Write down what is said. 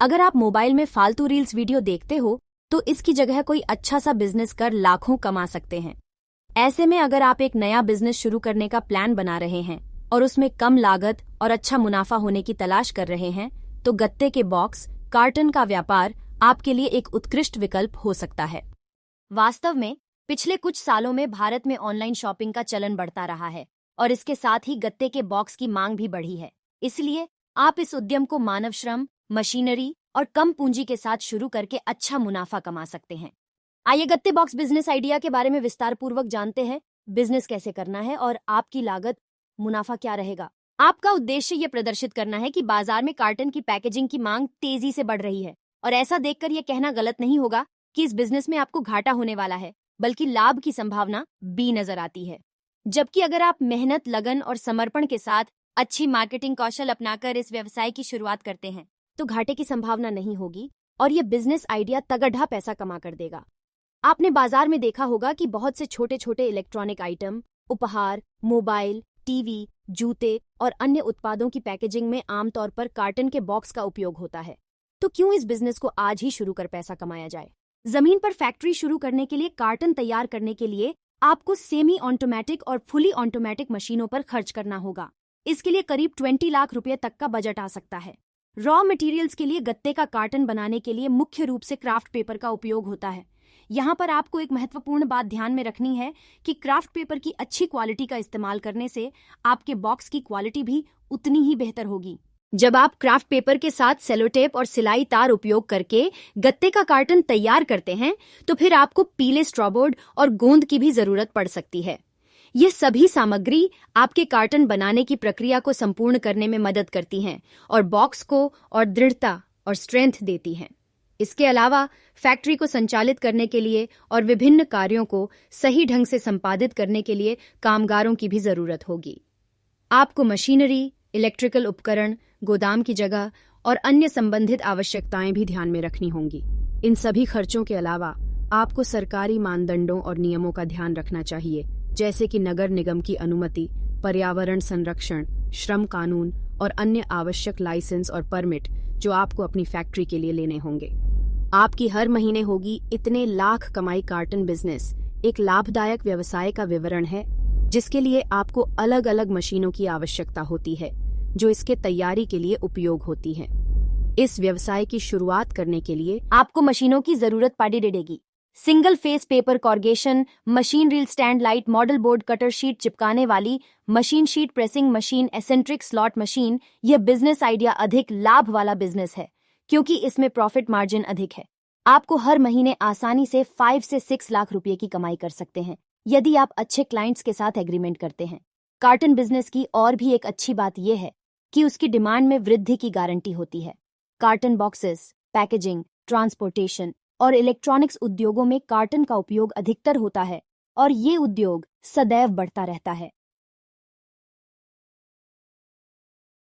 अगर आप मोबाइल में फालतू रील्स वीडियो देखते हो तो इसकी जगह कोई अच्छा सा बिजनेस कर लाखों कमा सकते हैं। ऐसे में अगर आप एक नया बिजनेस शुरू करने का प्लान बना रहे हैं और उसमें कम लागत और अच्छा मुनाफा होने की तलाश कर रहे हैं तो गत्ते के बॉक्स कार्टन का व्यापार आपके लिए एक उत्कृष्ट विकल्प हो सकता है। वास्तव में पिछले कुछ सालों में भारत में ऑनलाइन शॉपिंग का चलन बढ़ता रहा है और इसके साथ ही गत्ते के बॉक्स की मांग भी बढ़ी है। इसलिए आप इस उद्यम को मानव श्रम, मशीनरी और कम पूंजी के साथ शुरू करके अच्छा मुनाफा कमा सकते हैं। आइए गत्ते बॉक्स बिजनेस आइडिया के बारे में विस्तार पूर्वक जानते हैं। बिजनेस कैसे करना है और आपकी लागत, मुनाफा क्या रहेगा। आपका उद्देश्य ये प्रदर्शित करना है कि बाजार में कार्टन की पैकेजिंग की मांग तेजी से बढ़ रही है और ऐसा देखकर यह कहना गलत नहीं होगा कि इस बिजनेस में आपको घाटा होने वाला है, बल्कि लाभ की संभावना भी नजर आती है। जबकि अगर आप मेहनत, लगन और समर्पण के साथ अच्छी मार्केटिंग कौशल अपनाकर इस व्यवसाय की शुरुआत करते हैं तो घाटे की संभावना नहीं होगी और यह बिजनेस आइडिया तगड़ा पैसा कमा कर देगा। आपने बाजार में देखा होगा कि बहुत से छोटे छोटे इलेक्ट्रॉनिक आइटम, उपहार, मोबाइल, टीवी, जूते और अन्य उत्पादों की पैकेजिंग में आमतौर पर कार्टन के बॉक्स का उपयोग होता है। तो क्यों इस बिजनेस को आज ही शुरू कर पैसा कमाया जाए। जमीन पर फैक्ट्री शुरू करने के लिए कार्टन तैयार करने के लिए आपको सेमी ऑटोमेटिक और फुली ऑटोमेटिक मशीनों पर खर्च करना होगा। इसके लिए करीब 20 लाख रुपए तक का बजट आ सकता है। रॉ मटेरियल्स के लिए गत्ते का कार्टन बनाने के लिए मुख्य रूप से क्राफ्ट पेपर का उपयोग होता है। यहाँ पर आपको एक महत्वपूर्ण बात ध्यान में रखनी है कि क्राफ्ट पेपर की अच्छी क्वालिटी का इस्तेमाल करने से आपके बॉक्स की क्वालिटी भी उतनी ही बेहतर होगी। जब आप क्राफ्ट पेपर के साथ सेलोटेप और सिलाई तार उपयोग करके गत्ते का कार्टन तैयार करते हैं तो फिर आपको पीले स्ट्रॉबोर्ड और गोंद की भी जरूरत पड़ सकती है। ये सभी सामग्री आपके कार्टन बनाने की प्रक्रिया को संपूर्ण करने में मदद करती हैं और बॉक्स को और दृढ़ता और स्ट्रेंथ देती हैं। इसके अलावा फैक्ट्री को संचालित करने के लिए और विभिन्न कार्यों को सही ढंग से संपादित करने के लिए कामगारों की भी जरूरत होगी। आपको मशीनरी, इलेक्ट्रिकल उपकरण, गोदाम की जगह और अन्य संबंधित आवश्यकताएं भी ध्यान में रखनी होंगी। इन सभी खर्चों के अलावा आपको सरकारी मानदंडों और नियमों का ध्यान रखना चाहिए, जैसे कि नगर निगम की अनुमति, पर्यावरण संरक्षण, श्रम कानून और अन्य आवश्यक लाइसेंस और परमिट जो आपको अपनी फैक्ट्री के लिए लेने होंगे। आपकी हर महीने होगी इतने लाख कमाई कार्टन बिजनेस एक लाभदायक व्यवसाय का विवरण है जिसके लिए आपको अलग अलग मशीनों की आवश्यकता होती है जो इसके तैयारी के लिए उपयोग होती है। इस व्यवसाय की शुरुआत करने के लिए आपको मशीनों की जरूरत पड़ेगी। Single phase paper corrugation machine, reel stand light, model board, cutter sheet चिपकाने वाली machine, sheet pressing machine, eccentric slot machine. यह बिजनेस आइडिया अधिक लाभ वाला बिजनेस है क्योंकि इसमें प्रॉफिट मार्जिन अधिक है। आपको हर महीने आसानी से 5 से 6 लाख रुपए की कमाई कर सकते हैं यदि आप अच्छे क्लाइंट्स के साथ एग्रीमेंट करते हैं। कार्टन बिजनेस की और भी एक अच्छी बात यह है कि उसकी डिमांड में वृद्धि की गारंटी होती है। कार्टन बॉक्सेस, पैकेजिंग, ट्रांसपोर्टेशन और इलेक्ट्रॉनिक्स उद्योगों में कार्टन का उपयोग अधिकतर होता है और ये उद्योग सदैव बढ़ता रहता है।